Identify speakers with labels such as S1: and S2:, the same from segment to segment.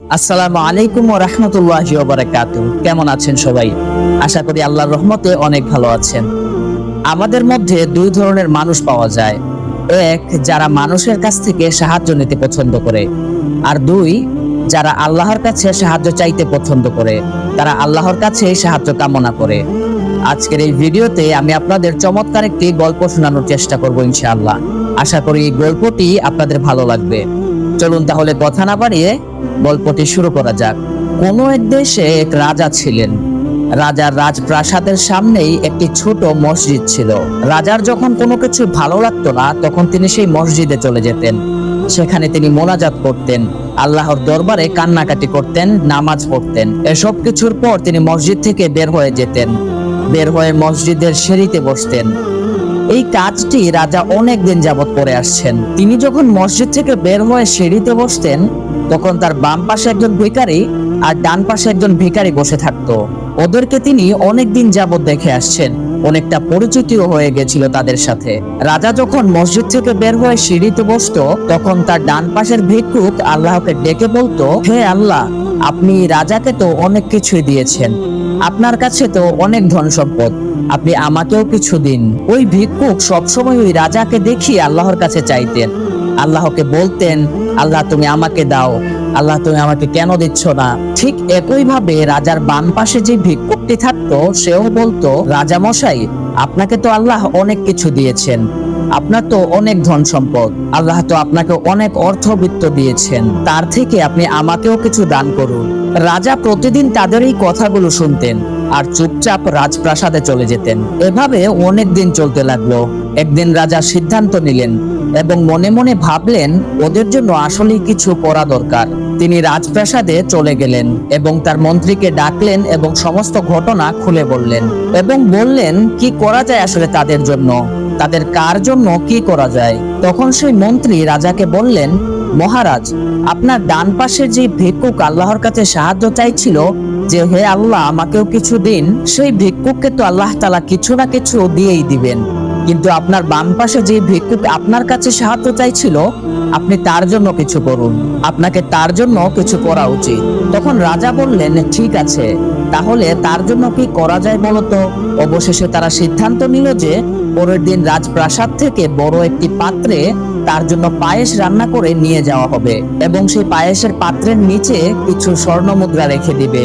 S1: আসসালামু আলাইকুম ওয়া রাহমাতুল্লাহি ওয়া বারাকাতুহু। কেমন আছেন সবাই? আশা করি আল্লাহর রহমতে অনেক ভালো আছেন। আমাদের মধ্যে দুই ধরনের মানুষ পাওয়া যায়। এক, যারা মানুষের কাছ থেকে সাহায্য নিতে পছন্দ করে, আর দুই, যারা আল্লাহর কাছে সাহায্য চাইতে পছন্দ করে, তারা আল্লাহর কাছে সাহায্য কামনা করে। আজকের এই ভিডিওতে আমি আপনাদের চমৎকার একটি গল্প শোনানোর চেষ্টা করব ইনশাআল্লাহ। আশা করি এই গল্পটি আপনাদের ভালো লাগবে। চলুন তাহলে কথা না বাড়িয়ে গল্পটি শুরু করা যাক। কোন এক দেশে এক রাজা ছিলেন। রাজার রাজপ্রাসাদের সামনেই একটি ছোট মসজিদ ছিল। রাজার যখন কোনো কিছু ভালো লাগতো না, তখন তিনি সেই মসজিদে চলে যেতেন। সেখানে তিনি মোনাজাত করতেন, আল্লাহর দরবারে কান্নাকাটি করতেন, নামাজ পড়তেন। এসব কিছুর পর তিনি মসজিদ থেকে বের হয়ে যেতেন। বের হয়ে মসজিদের সিঁড়িতে বসতেন। এই কাজটি রাজা অনেক দিন যাবত করে আসছেন। তিনি যখন মসজিদ থেকে বের হয়ে সিঁড়িতে বসতেন, তখন তার বাম পাশে একজন ভিখারি আর ডান পাশে একজন ভিখারি বসে থাকতো। ওদেরকে তিনি অনেক দিন যাবত দেখে আসছেন, অনেকটা পরিচিতিও হয়ে গেছিল তাদের সাথে। রাজা যখন মসজিদ থেকে বের হয়ে সিঁড়িতে বসতো, তখন তার ডান পাশের ভিক্ষুক আল্লাহকে ডেকে বলতো, হে আল্লাহ, আপনি রাজাকে তো অনেক কিছুই দিয়েছেন, আপনার কাছে তো অনেক ধন সম্পদ, আপনি আমাকেও কিছু দিন। ওই ভিক্ষুক সবসময় ওই রাজাকে দেখিয়ে আল্লাহর কাছে চাইতেন, আল্লাহকে বলতেন, আল্লাহ তুমি আমাকে দাও, আল্লাহ তুমি আমাকে কেন দিচ্ছ না। ঠিক একইভাবে রাজার বাম পাশে যে ভিক্ষুকটি থাকতো, সেও বলতো, রাজা মশাই, আপনাকে তো আল্লাহ অনেক কিছু দিয়েছেন, আপনার তো অনেক ধন সম্পদ, আল্লাহ তো আপনাকে অনেক অর্থবিত্ত দিয়েছেন, তার থেকে আপনি আমাকেও কিছু দান করুন। রাজা প্রতিদিন তাদের এই কথাগুলো শুনতেন আর চুপচাপ রাজপ্রাসাদে চলে যেতেন। এভাবে অনেক দিন চলতে লাগলো। একদিন রাজা সিদ্ধান্ত নিলেন এবং মনে মনে ভাবলেন, ওদের জন্য আসলেই কিছু করা দরকার। তিনি রাজপ্রাসাদে চলে গেলেন এবং তার মন্ত্রীকে ডাকলেন এবং সমস্ত ঘটনা খুলে বললেন এবং বললেন কি করা যায় আসলে তাদের জন্য, তাদের কার জন্য কি করা যায়। তখন সেই মন্ত্রী রাজাকে বললেন, মহারাজ, আপনার ডান পাশের যে ভিক্ষুক আল্লাহর কাছে সাহায্য চাইছিল যে হে আল্লাহ আমাকেও কিছু দিন, সেই ভিক্ষুককে তো আল্লাহ তাআলা কিছু না কিছু দিয়েই দিবেন, কিন্তু আপনার বাম পাশে যে ভিক্ষুক আপনার কাছে সাহায্য চাইছিল, আপনি তার জন্য কিছু করুন, আপনাকে তার জন্য কিছু করা উচিত। তখন রাজা বললেন, ঠিক আছে, তাহলে তার জন্য কি করা যায় বলতো। অবশেষে তারা সিদ্ধান্ত নিল যে পরের দিন রাজপ্রাসাদ থেকে বড় একটি পাত্রে তার জন্য পায়েস রান্না করে নিয়ে যাওয়া হবে এবং সেই পায়েসের পাত্রের নিচে কিছু স্বর্ণ মুদ্রা রেখে দিবে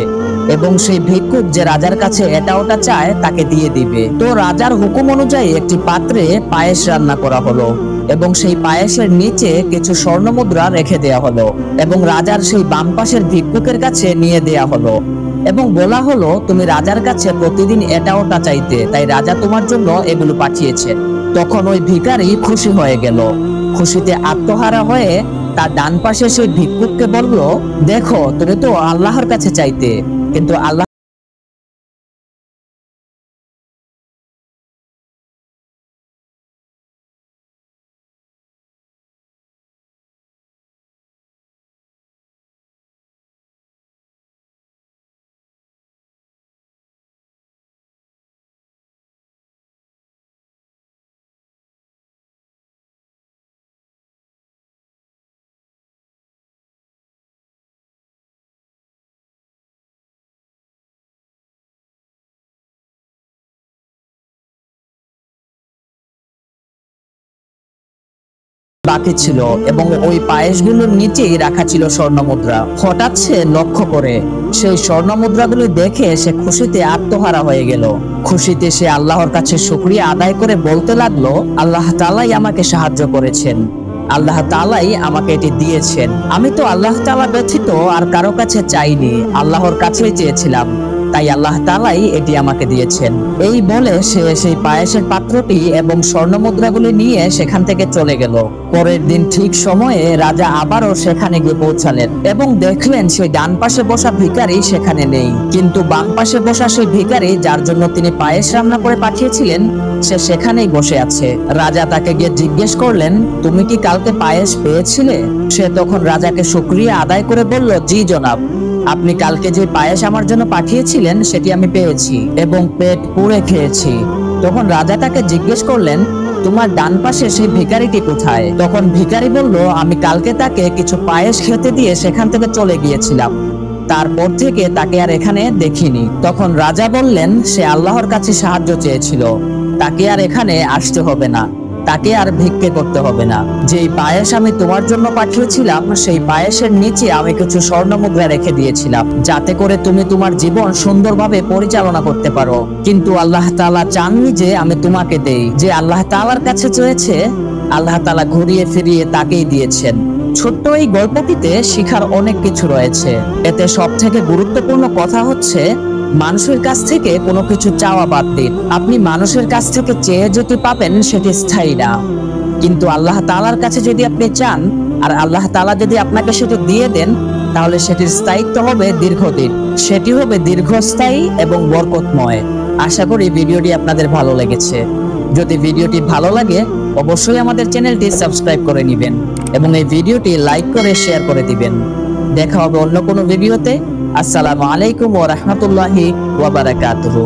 S1: এবং সেই ভিক্ষুক যে রাজার কাছে এটা ওটা চায় তাকে দিয়ে দিবে। তো রাজার হুকুম অনুযায়ী একটি পাত্রে পায়েস রান্না করা হলো এবং সেই পায়েসের নিচে কিছু স্বর্ণ মুদ্রা রেখে দেয়া হলো এবং রাজার সেই বাম পাশের ভিক্ষুকের কাছে নিয়ে দেয়া হলো এবং বলা হলো, তুমি রাজার কাছে প্রতিদিন এটা ওটা চাইতে, তাই রাজা তোমার জন্য এগুলো পাঠিয়েছে। তখন ওই ভিখারি খুশি হয়ে গেল। খুশিতে আত্মহারা হয়ে তার ডান পাশে সেই ভিক্ষুককে বলল, দেখো, তুমি তো আল্লাহর কাছে চাইতে, কিন্তু আল্লাহ বাকি ছিল এবং ওই পায়েসগুলোর নিচেই রাখা ছিল স্বর্ণ মুদ্রা। হঠাৎ সে লক্ষ্য করে সেই স্বর্ণ মুদ্রাগুলো দেখে সে খুশিতে আত্মহারা হয়ে গেল। খুশিতে সে আল্লাহর কাছে শুকরিয়া আদায় করে বলতে লাগলো, আল্লাহ তাআলাই আমাকে সাহায্য করেছেন, আল্লাহ তাআলাই আমাকে এটি দিয়েছেন, আমি তো আল্লাহ তাআলা ব্যতীত আর কারো কাছে চাইনি, আল্লাহর কাছেই চেয়েছিলাম, তাই আল্লাহ তাআলাই এটি আমাকে দিয়েছেন। এই বলে সে সেই পায়েসের পাত্রটি এবং স্বর্ণ মুদ্রাগুলি নিয়ে সেখান থেকে চলে গেল। পরের দিন ঠিক সময়ে রাজা আবারও সেখানে গিয়ে পৌঁছালেন এবং দেখলেন সেই ডান পাশে বসা ভিখারি সেখানে নেই, কিন্তু বাম পাশে বসা সেই ভিখারি যার জন্য তিনি পায়েস রান্না করে পাঠিয়েছিলেন, সে সেখানেই বসে আছে। রাজা তাকে গিয়ে জিজ্ঞেস করলেন, তুমি কি কালকে পায়েস পেয়েছিলে? সে তখন রাজাকে শুকরিয়া আদায় করে বলল, জি জনাব, আপনি কালকে যে পায়েস আমার জন্য পাঠিয়েছিলেন সেটি আমি পেয়েছি এবং পেট পুড়ে খেয়েছি। তখন রাজা তাকে জিজ্ঞেস করলেন, তোমার ডান পাশে সেই ভিখারিটি কোথায়? তখন ভিখারি বলল, আমি কালকে তাকে কিছু পায়েস খেতে দিয়ে সেখান থেকে চলে গিয়েছিলাম, তারপর থেকে তাকে আর এখানে দেখিনি। তখন রাজা বললেন, সে আল্লাহর কাছে সাহায্য চেয়েছিল, তাকে আর এখানে আসতে হবে না, তাকে আর ভিক্ষে করতে হবে না। যেই পায়েস আমি তোমার জন্য পাঠিয়েছিলাম সেই পায়েসের নিচে আমি কিছু স্বর্ণ মুদ্রা রেখে দিয়েছিলাম, যাতে করে তুমি তোমার জীবন সুন্দরভাবে পরিচালনা করতে পারো। কিন্তু আল্লাহ তাআলা চাননি যে আমি তোমাকে দেই। যে আল্লাহ তাআলার কাছে চেয়েছে, আল্লাহ তাআলা ঘুরিয়ে ফিরিয়ে তাকেই দিয়েছেন। ছোট্ট এই গল্পটিতে শিখার অনেক কিছু রয়েছে। এতে সব থেকে গুরুত্বপূর্ণ কথা হচ্ছে, মানুষের কাছ থেকে কোনো কিছু চাওয়া বাদ দিন। আপনি মানুষের কাছ থেকে চেয়ে যেটি পাবেন সেটি স্থায়ী না, কিন্তু আল্লাহ তাআলার কাছে যদি আপনি চান আর আল্লাহ তাআলা যদি আপনাকে সেটি দিয়ে দেন, তাহলে সেটির স্থায়িত্ব হবে দীর্ঘদিন, সেটি হবে দীর্ঘস্থায়ী এবং বরকতময়। আশা করি ভিডিওটি আপনাদের ভালো লেগেছে। যদি ভিডিওটি ভালো লাগে অবশ্যই আমাদের চ্যানেলটি সাবস্ক্রাইব করে নেবেন এবং এই ভিডিওটি লাইক করে শেয়ার করে দিবেন। দেখা হবে অন্য কোনো ভিডিওতে। আসসালামু আলাইকুম ওয়া রাহমাতুল্লাহি ওয়া বারাকাতুহু।